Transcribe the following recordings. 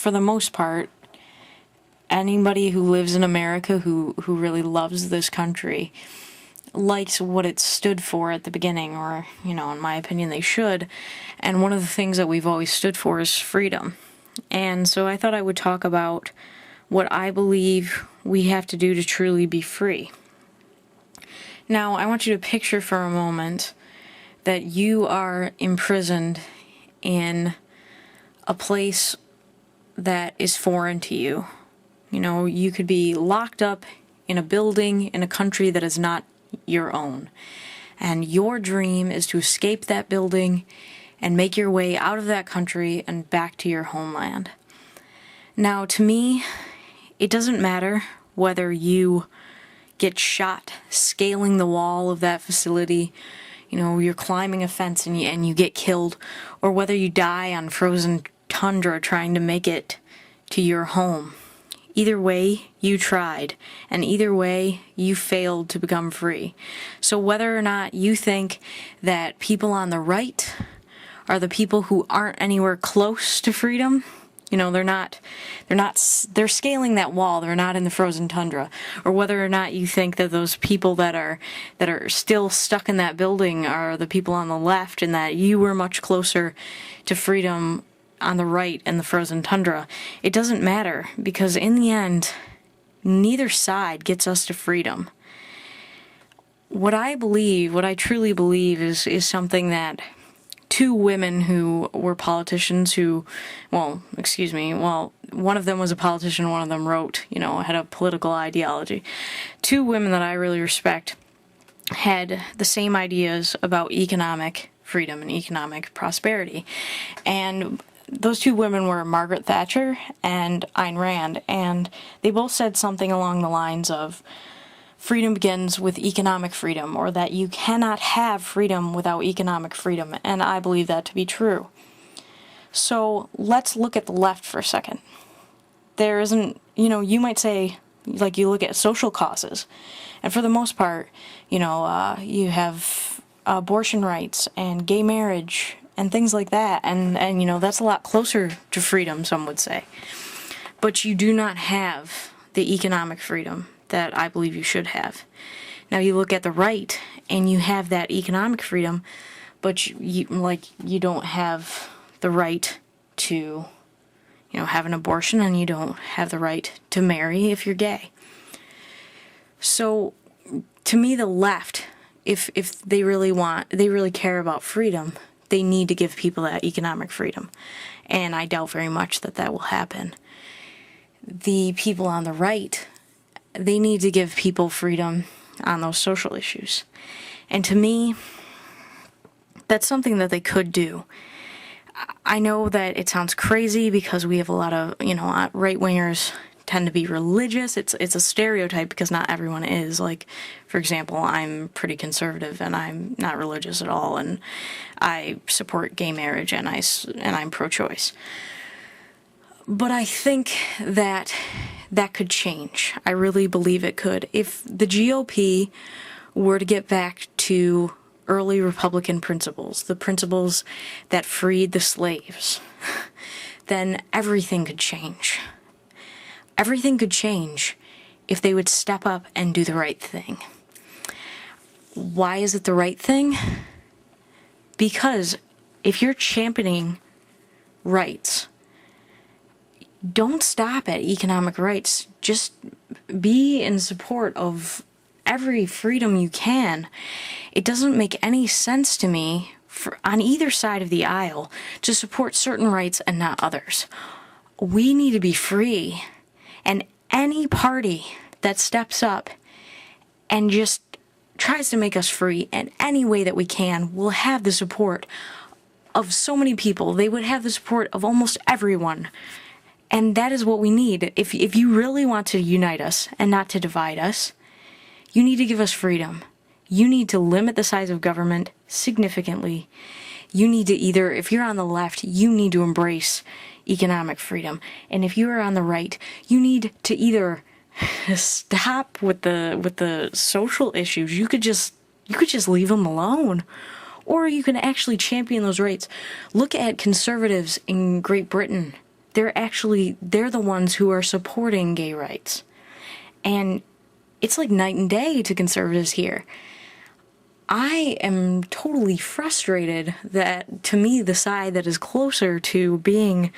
for the most part, anybody who lives in America who really loves this country likes what it stood for at the beginning, or, in my opinion, they should. And one of the things that we've always stood for is freedom. And so I thought I would talk about what I believe we have to do to truly be free. Now, I want you to picture for a moment that you are imprisoned in a place that is foreign to you. You could be locked up in a building in a country that is not your own. And your dream is to escape that building and make your way out of that country and back to your homeland. Now, to me, it doesn't matter whether you get shot scaling the wall of that facility, you're climbing a fence and you get killed, or whether you die on frozen tundra trying to make it to your home. Either way, you tried, and either way, you failed to become free. So whether or not you think that people on the right are the people who aren't anywhere close to freedom, they're scaling that wall, they're not in the frozen tundra, or whether or not you think that those people that are still stuck in that building are the people on the left, and that you were much closer to freedom on the right in the frozen tundra, it doesn't matter, because in the end, neither side gets us to freedom. What I truly believe is something that two women who were politicians one of them was a politician, one of them wrote, had a political ideology. Two women that I really respect had the same ideas about economic freedom and economic prosperity. And those two women were Margaret Thatcher and Ayn Rand, and they both said something along the lines of, freedom begins with economic freedom, or that you cannot have freedom without economic freedom, and I believe that to be true. So let's look at the left for a second. There isn't, you might say, like, you look at social causes, and for the most part, you have abortion rights and gay marriage and things like that, and that's a lot closer to freedom, some would say. But you do not have the economic freedom that I believe you should have. Now you look at the right, and you have that economic freedom, but you don't have the right to, have an abortion, and you don't have the right to marry if you're gay. So, to me, the left, if they really care about freedom, they need to give people that economic freedom. And I doubt very much that will happen. The people on the right, they need to give people freedom on those social issues. And to me, that's something that they could do. I know that it sounds crazy because we have a lot of, right-wingers tend to be religious. It's a stereotype because not everyone is. Like, for example, I'm pretty conservative and I'm not religious at all, and I support gay marriage and I'm pro-choice. But I think that could change. I really believe it could. If the GOP were to get back to early Republican principles, the principles that freed the slaves, then everything could change. Everything could change if they would step up and do the right thing. Why is it the right thing? Because if you're championing rights, don't stop at economic rights. Just be in support of every freedom you can. It doesn't make any sense to me on either side of the aisle to support certain rights and not others. We need to be free. And any party that steps up and just tries to make us free in any way that we can will have the support of so many people. They would have the support of almost everyone. And that is what we need. If you really want to unite us and not to divide us, you need to give us freedom. You need to limit the size of government significantly. You need to if you're on the left, you need to embrace economic freedom. And if you are on the right, you need to either stop with the social issues. You could just leave them alone. Or you can actually champion those rights. Look at conservatives in Great Britain. they're the ones who are supporting gay rights. And it's like night and day to conservatives here. I am totally frustrated that, to me, the side that is closer to being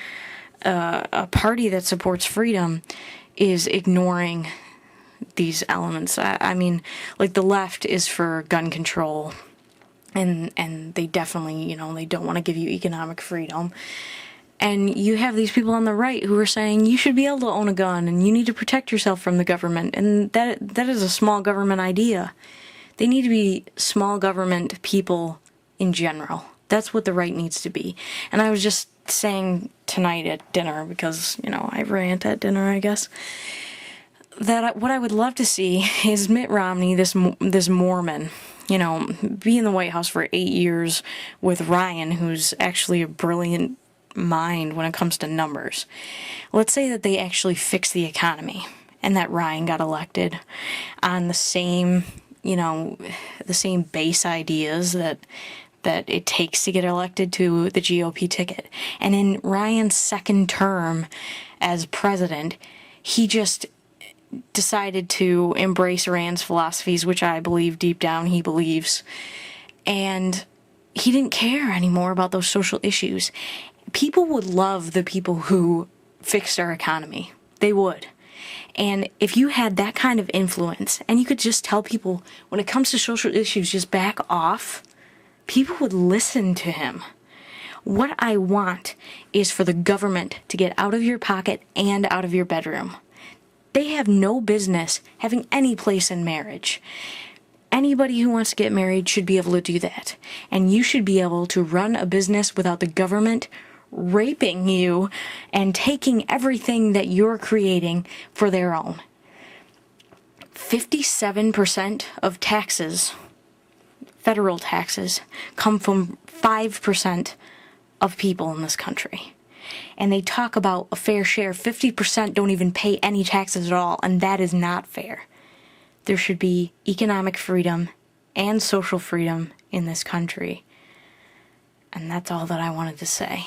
a party that supports freedom is ignoring these elements. I mean, like, the left is for gun control, and they definitely, they don't want to give you economic freedom. And you have these people on the right who are saying you should be able to own a gun and you need to protect yourself from the government, and that is a small government idea. They need to be small government people in general. That's what the right needs to be. And I was just saying tonight at dinner, because, I rant at dinner, I guess, that what I would love to see is Mitt Romney, this Mormon, be in the White House for 8 years with Ryan, who's actually a brilliant mind when it comes to numbers. Let's say that they actually fix the economy and that Ryan got elected on the same base ideas that it takes to get elected to the GOP ticket. And in Ryan's second term as president, he just decided to embrace Iran's philosophies, which I believe deep down he believes. And he didn't care anymore about those social issues. People would love the people who fixed our economy. They would. And if you had that kind of influence, and you could just tell people, when it comes to social issues, just back off, people would listen to him. What I want is for the government to get out of your pocket and out of your bedroom. They have no business having any place in marriage. Anybody who wants to get married should be able to do that. And you should be able to run a business without the government raping you and taking everything that you're creating for their own. 57% of taxes, federal taxes, come from 5% of people in this country. And they talk about a fair share. 50% don't even pay any taxes at all, and that is not fair. There should be economic freedom and social freedom in this country. And that's all that I wanted to say.